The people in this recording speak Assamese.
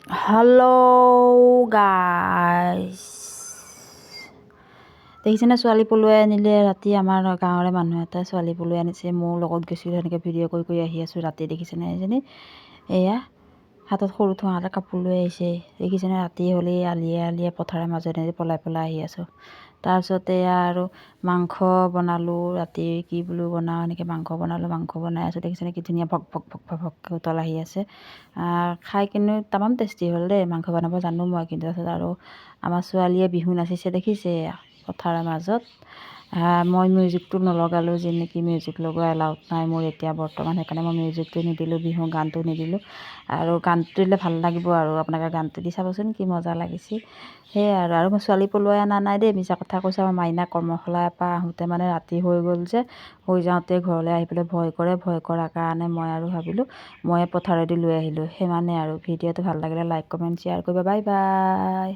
হেল্ল' গাইছ, দেখিছেনে ছোৱালী পলুৱাই আনিলে ৰাতি। আমাৰ গাঁৱৰে মানুহ এটা ছোৱালী পলুৱাই আনিছে। মোৰ লগত গৈছিলোঁ, সেনেকৈ ভিডিঅ' কৰি কৰি আহি আছোঁ ৰাতি। দেখিছেনে এজনী, এয়া হাতত সৰু ঠোঙা এটা কাপোৰ লৈ আহিছে। দেখিছেনে ৰাতি হ'লেই আলিয়ে আলিয়ে পথাৰৰ মাজেৰে পলাই পলাই আহি আছোঁ। তাৰপিছতে আৰু মাংস বনালোঁ ৰাতি। কি বোলো বনাওঁ, এনেকৈ মাংস বনালোঁ। মাংস বনাই আছোঁ, দেখিছেনে কি ধুনীয়া ভক ভক ভক ভক ভককৈ উতল আহি আছে। খাই কিন্তু তামাম টেষ্টি হ'ল দেই। মাংস বনাব জানো মই, কিন্তু তাৰপিছত আৰু আমাৰ ছোৱালীয়ে বিহু নাচিছে দেখিছে পথাৰৰ মাজত। মই মিউজিকটো নলগালোঁ, যে নেকি মিউজিক লগোৱা এলাউড নাই মোৰ এতিয়া বৰ্তমান। সেইকাৰণে মই মিউজিকটো নিদিলোঁ, বিহু গানটো নিদিলোঁ। আৰু গানটো দিলে ভাল লাগিব আৰু আপোনালোকে গানটো দি চাবচোন কি মজা লাগিছে। সেয়াই আৰু মই ছোৱালী পলুৱাই অনা নাই দেই, মিছা কথা কৈছোঁ। আমাৰ মাইনা কৰ্মশালাৰ পৰা আহোঁতে মানে ৰাতি হৈ গ'ল যে, হৈ যাওঁতে ঘৰলৈ আহি পেলাই ভয় কৰে। ভয় কৰাৰ কাৰণে মই আৰু ভাবিলোঁ ময়ে পথাৰেদি লৈ আহিলোঁ। সিমানে আৰু। ভিডিঅ'টো ভাল লাগিলে লাইক কমেণ্ট শ্বেয়াৰ কৰিব। Bye bye.